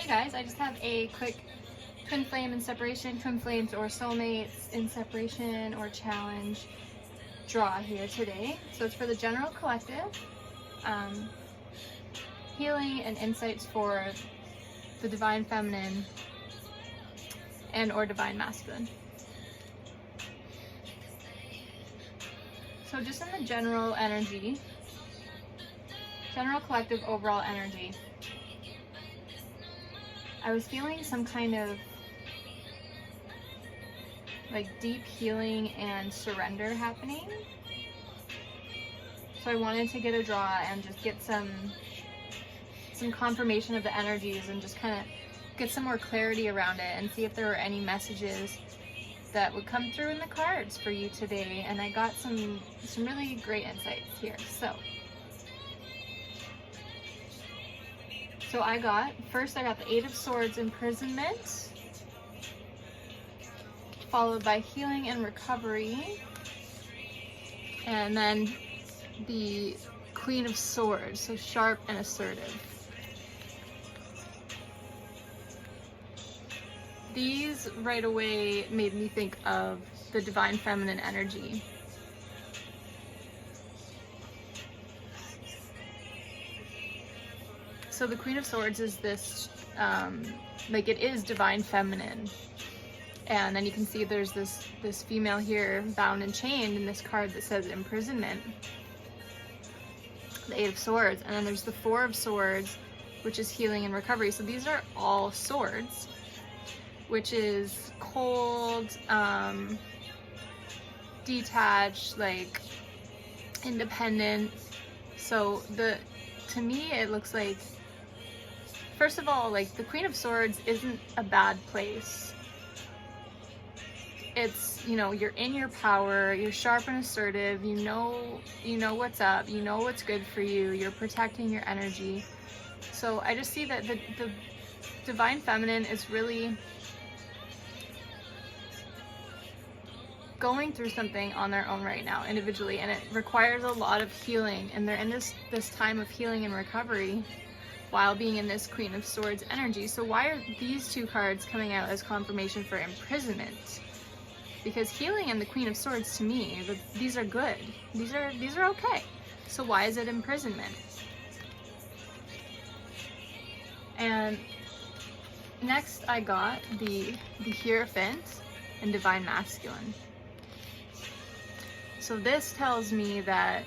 Hey guys, I just have a quick twin flame in separation, twin flames or soulmates in separation or challenge draw here today. So it's for the general collective, healing and insights for the divine feminine and or divine masculine. So just in the general energy, general collective overall energy, I was feeling some kind of like deep healing and surrender happening. So I wanted to get a draw and just get some confirmation of the energies and just kind of get some more clarity around it and see if there were any messages that would come through in the cards for you today. And I got some really great insights here. So I got the Eight of Swords, imprisonment, followed by healing and recovery, and then the Queen of Swords, so sharp and assertive. These right away made me think of the divine feminine energy. So the Queen of Swords is this, like it is divine feminine. And then you can see there's this female here bound and chained in this card that says imprisonment. The Eight of Swords. And then there's the Four of Swords, which is healing and recovery. So these are all swords, which is cold, detached, like independent. So to me it looks like, first of all, like the Queen of Swords isn't a bad place. It's, you know, you're in your power, you're sharp and assertive, you know what's up, you know what's good for you, you're protecting your energy. So I just see that the divine feminine is really going through something on their own right now, individually, and it requires a lot of healing, and they're in this time of healing and recovery while being in this Queen of Swords energy. So why are these two cards coming out as confirmation for imprisonment? Because healing and the Queen of Swords, to me, these are good. These are okay. So why is it imprisonment? And next I got the Hierophant and divine masculine. So this tells me that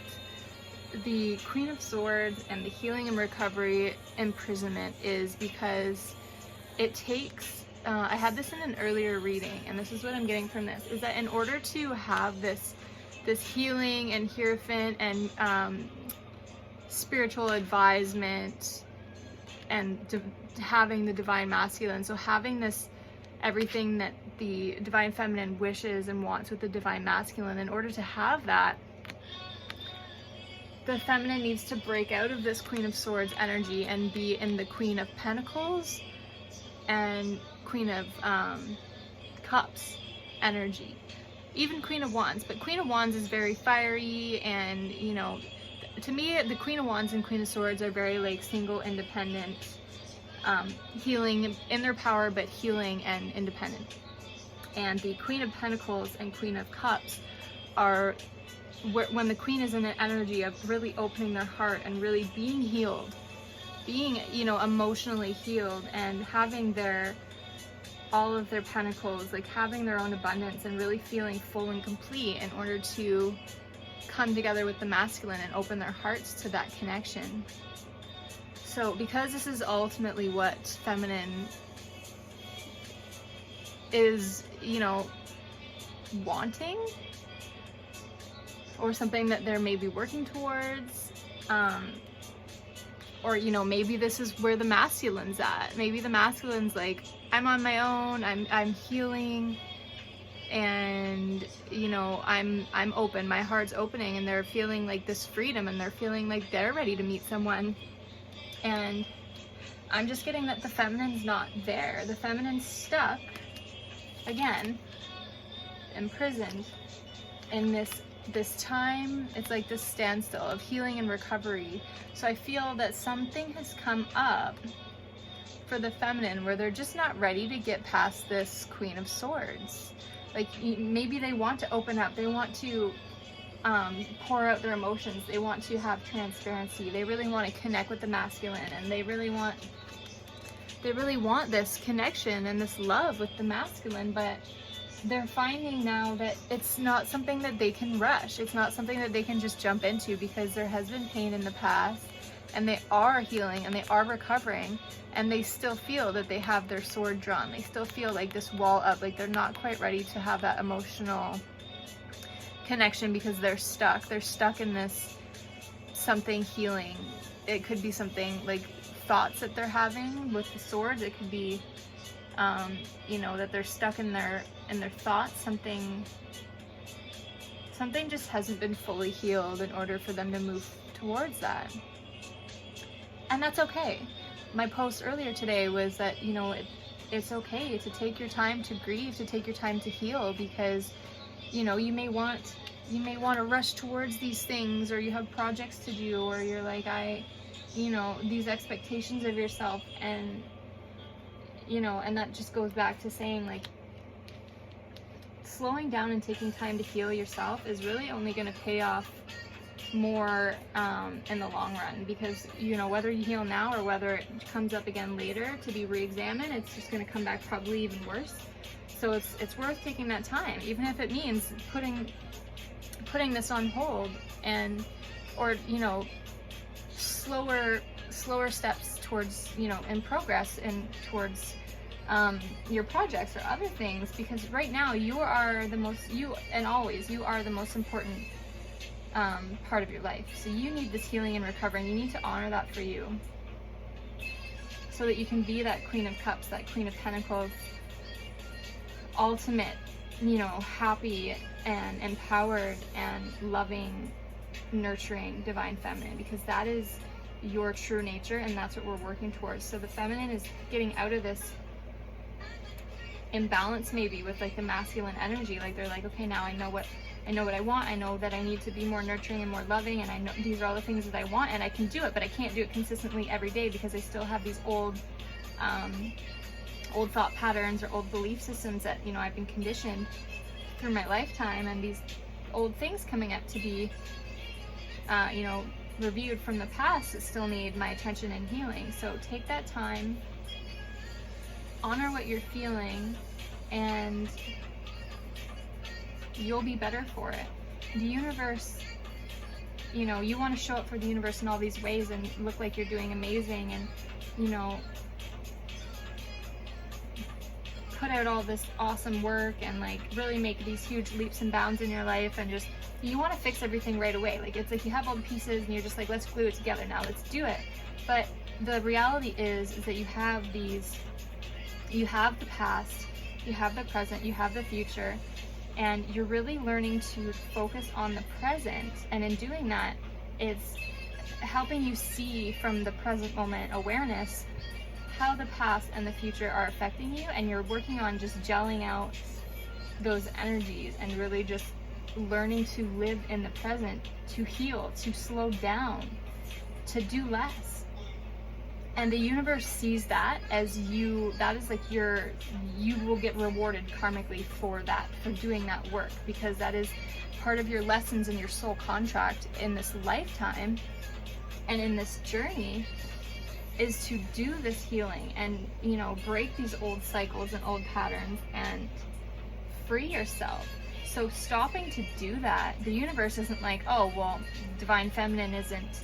the Queen of Swords and the healing and recovery imprisonment is because it takes, I had this in an earlier reading, and this is what I'm getting from this, is that in order to have this healing and Hierophant and spiritual advisement and having the divine masculine, so having this, everything that the divine feminine wishes and wants with the divine masculine, in order to have that, the feminine needs to break out of this Queen of Swords energy and be in the Queen of Pentacles and Queen of Cups energy. Even Queen of Wands, but Queen of Wands is very fiery, and you know, to me the Queen of Wands and Queen of Swords are very like single, independent, healing in their power, but healing and independent. And the Queen of Pentacles and Queen of Cups are when the Queen is in an energy of really opening their heart and really being healed, being, you know, emotionally healed, and having all of their pentacles, like having their own abundance and really feeling full and complete in order to come together with the masculine and open their hearts to that connection. So because this is ultimately what feminine is, you know, wanting, or something that they're maybe working towards, or, you know, maybe this is where the masculine's at. Maybe the masculine's like, I'm on my own, I'm healing, and, you know, I'm open, my heart's opening, and they're feeling like this freedom, and they're feeling like they're ready to meet someone. And I'm just getting that the feminine's not there. The feminine's stuck, again, imprisoned in this time. It's like this standstill of healing and recovery. So I feel that something has come up for the feminine, where they're just not ready to get past this Queen of Swords. Like, maybe they want to open up, they want to pour out their emotions, they want to have transparency, they really want to connect with the masculine, and they really want this connection and this love with the masculine, but they're finding now that it's not something that they can rush. It's not something that they can just jump into, because there has been pain in the past, and they are healing and they are recovering, and they still feel that they have their sword drawn. They still feel like this wall up, like they're not quite ready to have that emotional connection, because they're stuck. They're stuck in this something healing. It could be something like thoughts that they're having with the swords. It could be you know, that they're stuck in their thoughts. Something just hasn't been fully healed in order for them to move towards that. And that's okay. My post earlier today was that, you know, it's okay to take your time to grieve, to take your time to heal, because, you know, you may want to rush towards these things, or you have projects to do, or you're like, you know, these expectations of yourself, and, you know, and that just goes back to saying, like, slowing down and taking time to heal yourself is really only going to pay off more in the long run, because, you know, whether you heal now or whether it comes up again later to be re-examined, it's just going to come back probably even worse. So it's worth taking that time, even if it means putting this on hold, and, or, you know, slower steps towards, you know, in progress and towards your projects or other things, because right now you are the most important part of your life. So you need this healing and recovery, and you need to honor that for you, so that you can be that Queen of Cups, that Queen of Pentacles, ultimate, you know, happy and empowered and loving, nurturing, divine feminine, because that is your true nature, and that's what we're working towards. So the feminine is getting out of this imbalance, maybe with like the masculine energy. Like, they're like, okay, now I know what I want. I know that I need to be more nurturing and more loving, and I know these are all the things that I want, and I can do it, but I can't do it consistently every day, because I still have these old thought patterns or old belief systems that, you know, I've been conditioned through my lifetime, and these old things coming up to be you know, reviewed from the past that still need my attention and healing. So take that time, honor what you're feeling, and you'll be better for it. The universe, you know, you want to show up for the universe in all these ways and look like you're doing amazing, and, you know, put out all this awesome work, and like really make these huge leaps and bounds in your life, and just, you want to fix everything right away. Like, it's like you have all the pieces and you're just like, let's glue it together now, let's do it. But the reality is that you have the past, you have the present, you have the future, and you're really learning to focus on the present. And in doing that, it's helping you see from the present moment awareness how the past and the future are affecting you, and you're working on just gelling out those energies and really just learning to live in the present, to heal, to slow down, to do less. And the universe sees that as that is like you will get rewarded karmically for that, for doing that work, because that is part of your lessons and your soul contract in this lifetime and in this journey, is to do this healing and, you know, break these old cycles and old patterns and free yourself. So stopping to do that, the universe isn't like, oh, well, divine feminine isn't,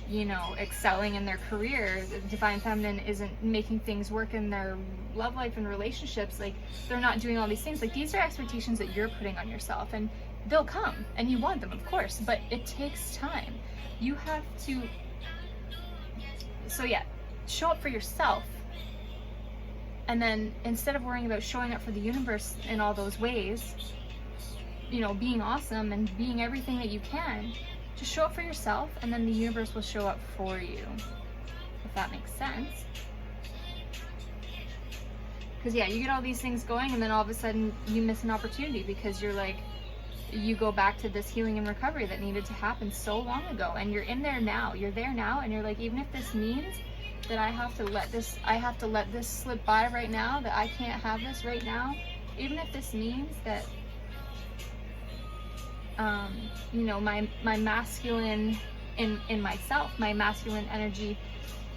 you know, excelling in their career, divine feminine isn't making things work in their love life and relationships, like, they're not doing all these things. Like, these are expectations that you're putting on yourself, and they'll come, and you want them, of course, but it takes time. You have to, so yeah, show up for yourself. And then instead of worrying about showing up for the universe in all those ways, you know, being awesome and being everything that you can, just show up for yourself, and then the universe will show up for you, if that makes sense. Because yeah, you get all these things going, and then all of a sudden you miss an opportunity, because you're like, you go back to this healing and recovery that needed to happen so long ago, and you're in there now, you're there now, and you're like, even if this means that I have to let this slip by right now, that I can't have this right now, even if this means that you know, my masculine in myself, my masculine energy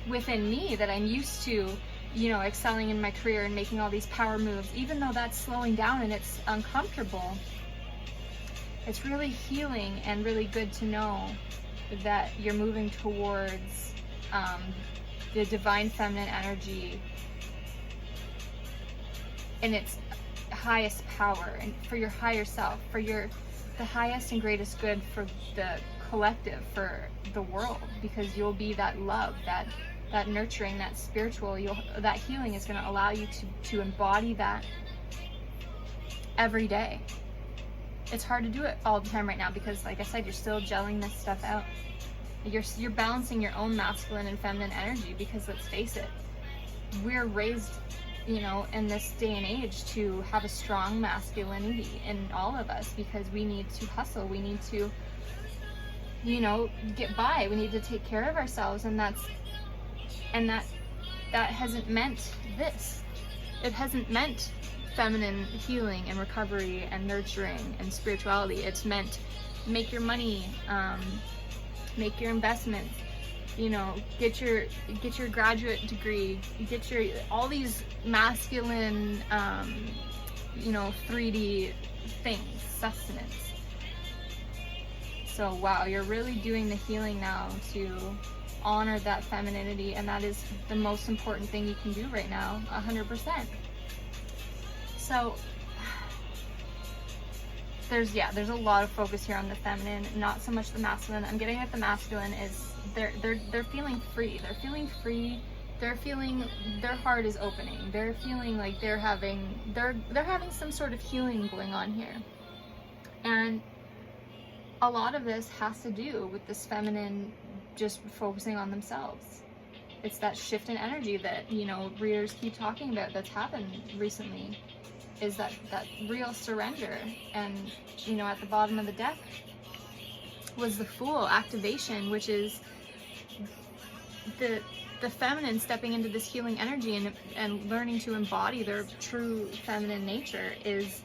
within me that I'm used to, you know, excelling in my career and making all these power moves, even though that's slowing down and it's uncomfortable, it's really healing and really good to know that you're moving towards the divine feminine energy in its highest power, and for your higher self, for the highest and greatest good for the collective, for the world, because you'll be that love, that nurturing, that spiritual, that healing is going to allow you to embody that every day. It's hard to do it all the time right now because, like I said, you're still gelling this stuff out. You're balancing your own masculine and feminine energy, because let's face it, we're raised, you know, in this day and age to have a strong masculinity in all of us, because we need to hustle, we need to, you know, get by, we need to take care of ourselves, and that hasn't meant this. It hasn't meant feminine healing and recovery and nurturing and spirituality. It's meant make your money, make your investments, you know, get your graduate degree, get your all these masculine, you know, 3D things, sustenance. So wow, you're really doing the healing now to honor that femininity, and that is the most important thing you can do right now, 100%. So there's a lot of focus here on the feminine, not so much the masculine. I'm getting at the masculine is they're feeling free. They're feeling free. They're feeling their heart is opening. They're feeling like they're having some sort of healing going on here. And a lot of this has to do with this feminine just focusing on themselves. It's that shift in energy that, you know, readers keep talking about that's happened recently, is that real surrender. And, you know, at the bottom of the deck was the Fool activation, which is the feminine stepping into this healing energy and learning to embody their true feminine nature is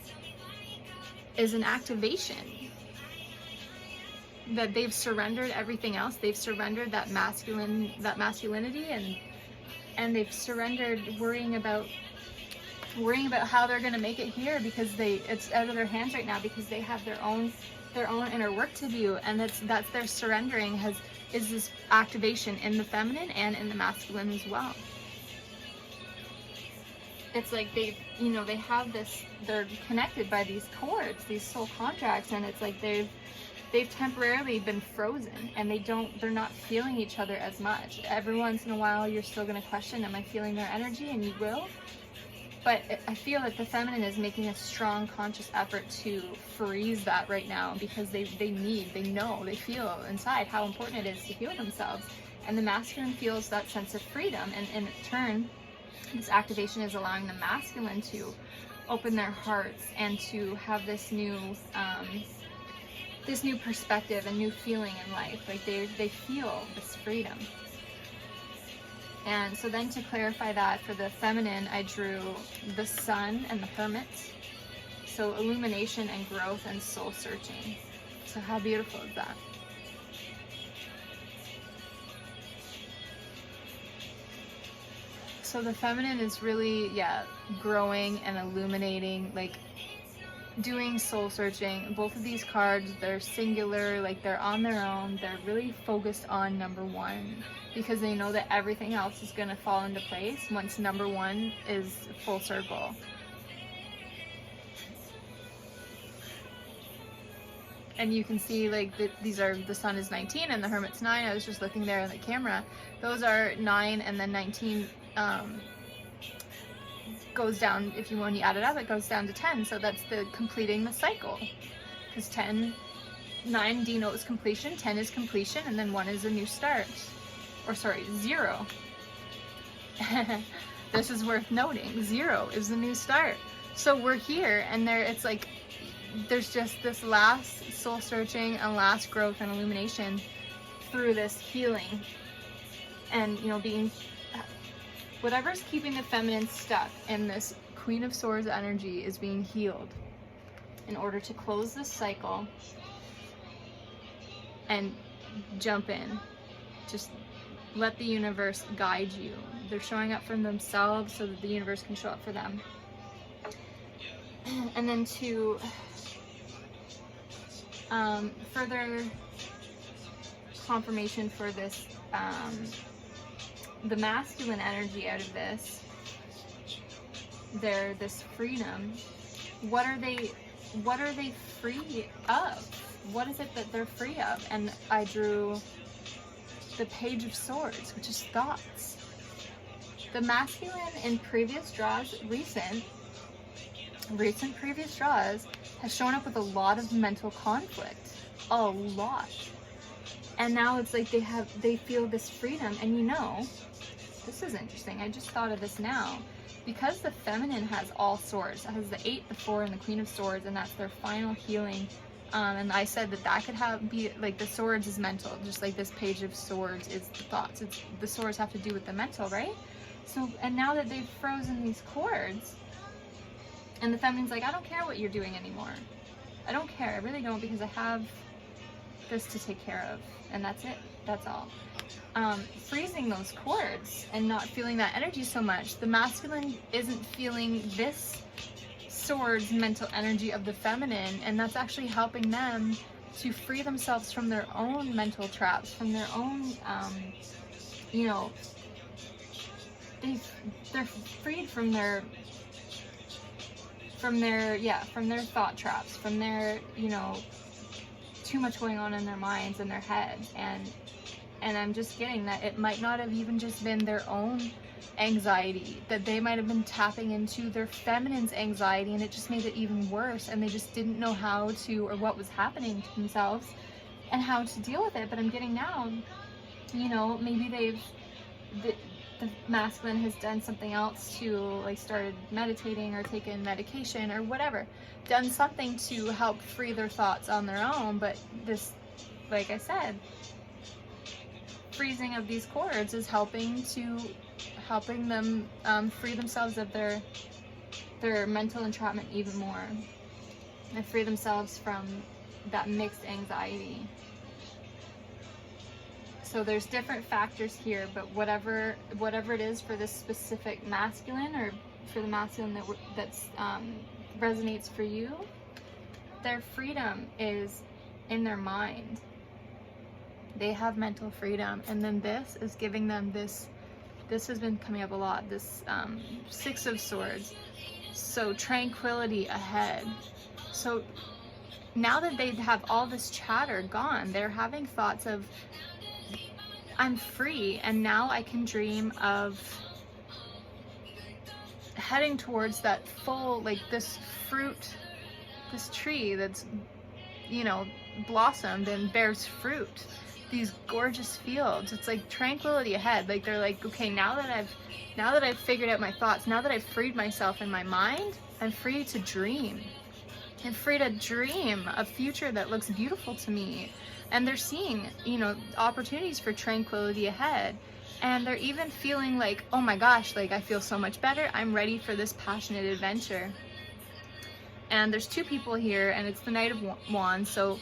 an activation. That they've surrendered everything else. They've surrendered that masculinity, and they've surrendered worrying about how they're gonna make it here, because it's out of their hands right now, because they have their own inner work to do, and that's their surrendering is this activation in the feminine and in the masculine as well. It's like they have this, they're connected by these cords, these soul contracts, and it's like they've temporarily been frozen, and they're not feeling each other as much. Every once in a while you're still going to question, am I feeling their energy? And you will. But I feel that the feminine is making a strong conscious effort to freeze that right now, because they feel inside how important it is to heal themselves. And the masculine feels that sense of freedom, and in turn, this activation is allowing the masculine to open their hearts and to have this new perspective and new feeling in life. Like they feel this freedom. And so then, to clarify that for the feminine, I drew the Sun and the Hermit. So illumination and growth and soul searching. So how beautiful is that? So the feminine is really, growing and illuminating, like doing soul searching. Both of these cards, they're singular, like they're on their own. They're really focused on number one, because they know that everything else is going to fall into place once number one is full circle. And you can see, like, these are, the Sun is 19 and the Hermit's 9. I was just looking there on the camera. Those are 9, and then 19 goes down, when you add it up, it goes down to 10. So that's completing the cycle. Because 9 denotes completion, 10 is completion, and then 1 is a new start. Or sorry, 0. This is worth noting. 0 is the new start. So we're here, and it's like there's just this last soul searching and last growth and illumination through this healing, and Whatever's keeping the feminine stuck in this Queen of Swords energy is being healed in order to close this cycle and jump in. Just let the universe guide you. They're showing up for themselves so that the universe can show up for them. And then to further confirmation for this, the masculine energy out of this, this freedom. What are they free of? What is it that they're free of? And I drew the Page of Swords, which is thoughts. The masculine in previous draws, recent previous draws, has shown up with a lot of mental conflict. A lot. And now it's like they feel this freedom. And you know, this is interesting. I just thought of this now. Because the feminine has all swords, it has the 8, the 4, and the Queen of Swords, and that's their final healing. And I said that could be like the swords is mental, just like this Page of Swords is the thoughts. The swords have to do with the mental, right? So, and now that they've frozen these cords, and the feminine's like, I don't care what you're doing anymore. I don't care. I really don't, because I have this to take care of, and that's it. That's all. Freezing those cords and not feeling that energy so much. The masculine isn't feeling this sword's mental energy of the feminine, and that's actually helping them to free themselves from their own mental traps, from their own, you know, they're freed from their thought traps, from their, you know, too much going on in their minds and their heads. And I'm just getting that it might not have even just been their own anxiety, that they might have been tapping into their feminine's anxiety, and it just made it even worse, and they just didn't know how to, or what was happening to themselves and how to deal with it. But I'm getting now, you know, maybe the masculine has done something else, to like started meditating or taken medication or whatever, done something to help free their thoughts on their own. But this, like I said, freezing of these cords is helping them free themselves of their mental entrapment even more, and free themselves from that mixed anxiety. So there's different factors here, but whatever it is for this specific masculine, or for the masculine that's resonates for you, their freedom is in their mind. They have mental freedom, and then this is giving them this has been coming up a lot, this 6 of Swords. So tranquility ahead. So now that they have all this chatter gone, they're having thoughts of, I'm free, and now I can dream of heading towards that full, like this fruit, this tree that's, you know, blossomed and bears fruit. These gorgeous fields. It's like tranquility ahead. Like they're like, okay, now that I've figured out my thoughts, now that I've freed myself in my mind, I'm free to dream. I'm free to dream a future that looks beautiful to me. And they're seeing, you know, opportunities for tranquility ahead. And they're even feeling like, oh my gosh, like I feel so much better. I'm ready for this passionate adventure. And there's 2 people here, and it's the Knight of Wands. So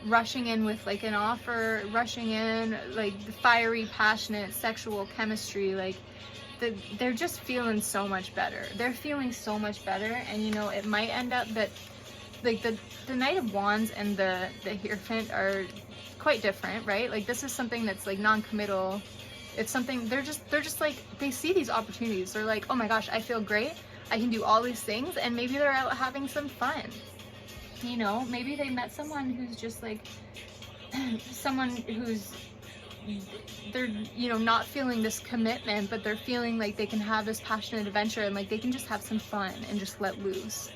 rushing in with like an offer, rushing in like the fiery, passionate, sexual chemistry, like they're just feeling so much better. They're feeling so much better, and you know, it might end up that like the Knight of Wands and the Hierophant are quite different, right? Like this is something that's like non-committal. It's something they're just like, they see these opportunities. They're like, oh my gosh, I feel great. I can do all these things, and maybe they're out having some fun. You know, maybe they met someone who's just like, someone who's, they're, you know, not feeling this commitment, but they're feeling like they can have this passionate adventure, and like they can just have some fun and just let loose.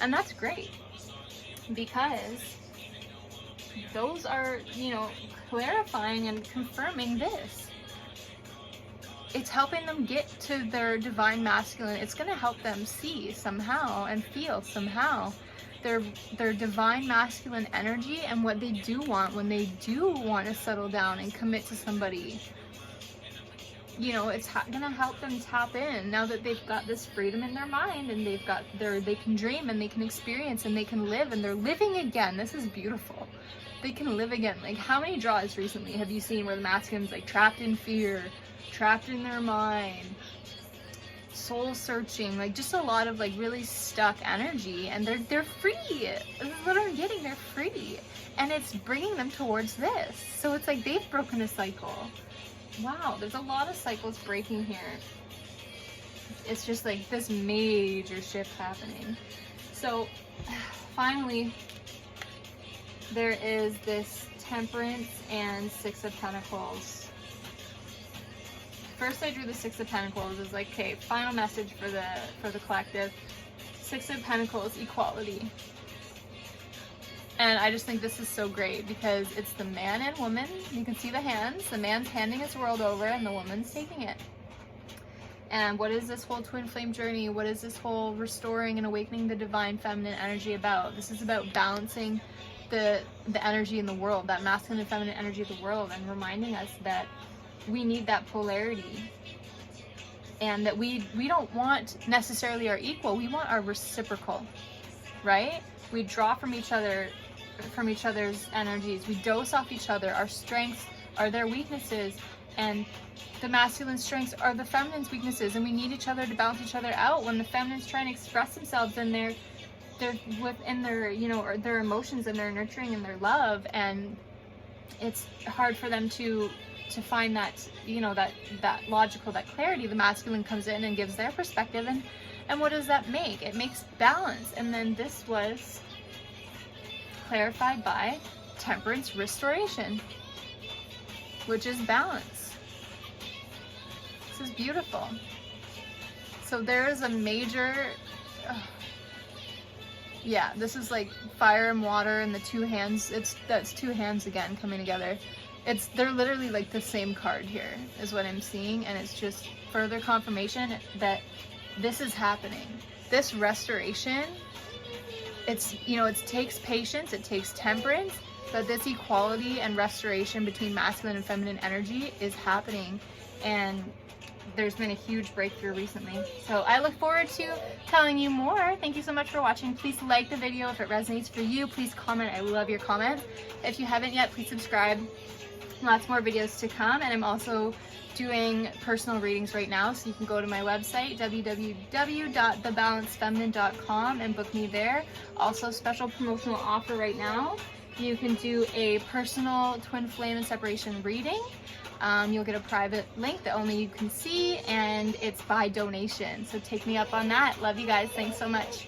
And that's great, because those are, you know, clarifying and confirming this. It's helping them get to their divine masculine. It's going to help them see somehow and feel somehow their divine masculine energy, and what they do want when they do want to settle down and commit to somebody. you know, it's gonna help them tap in now that they've got this freedom in their mind, and they've got they can dream and they can experience and they can live, and they're living again. This is beautiful. They can live again. Like, how many draws recently have you seen where the masculine's like trapped in fear, trapped in their mind, soul searching, like just a lot of like really stuck energy, and they're free. This is what I'm getting. They're free, and it's bringing them towards this. So it's like they've broken a cycle. Wow, there's a lot of cycles breaking here. It's just like this major shift happening. So finally, there is this Temperance and Six of Pentacles. First I drew the Six of Pentacles as like, okay, final message for the collective. Six of Pentacles, equality. And I just think this is so great because it's the man and woman. You can see the hands. The man's handing his world over and the woman's taking it. And what is this whole twin flame journey? What is this whole restoring and awakening the divine feminine energy about? This is about balancing the energy in the world, that masculine and feminine energy of the world, and reminding us that we need that polarity. And that we don't want necessarily our equal, we want our reciprocal, right? We draw from each other, from each other's energies. We dose off each other. Our strengths are their weaknesses, and the masculine strengths are the feminine's weaknesses, and we need each other to balance each other out. When the feminine's trying to express themselves and they're within their, you know, or their emotions and their nurturing and their love, and it's hard for them to find that, you know, that logical, that clarity, the masculine comes in and gives their perspective, and what does that make? It makes balance. And then this was clarified by Temperance restoration, which is balance. This is beautiful. So there is a major, yeah, this is like fire and water and the two hands. That's two hands again coming together. They're literally like the same card here is what I'm seeing, and it's just further confirmation that this is happening. This restoration, it's, you know, it takes patience, it takes temperance, but this equality and restoration between masculine and feminine energy is happening, and there's been a huge breakthrough recently. So I look forward to telling you more. Thank you so much for watching. Please like the video if it resonates for you. Please comment. I love your comments. If you haven't yet, please subscribe. Lots more videos to come, and I'm also doing personal readings right now, so you can go to my website www.thebalancefeminine.com and book me there. Also, special promotional offer right now. You can do a personal twin flame and separation reading. You'll get a private link that only you can see, and it's by donation. So take me up on that. Love you guys. Thanks so much.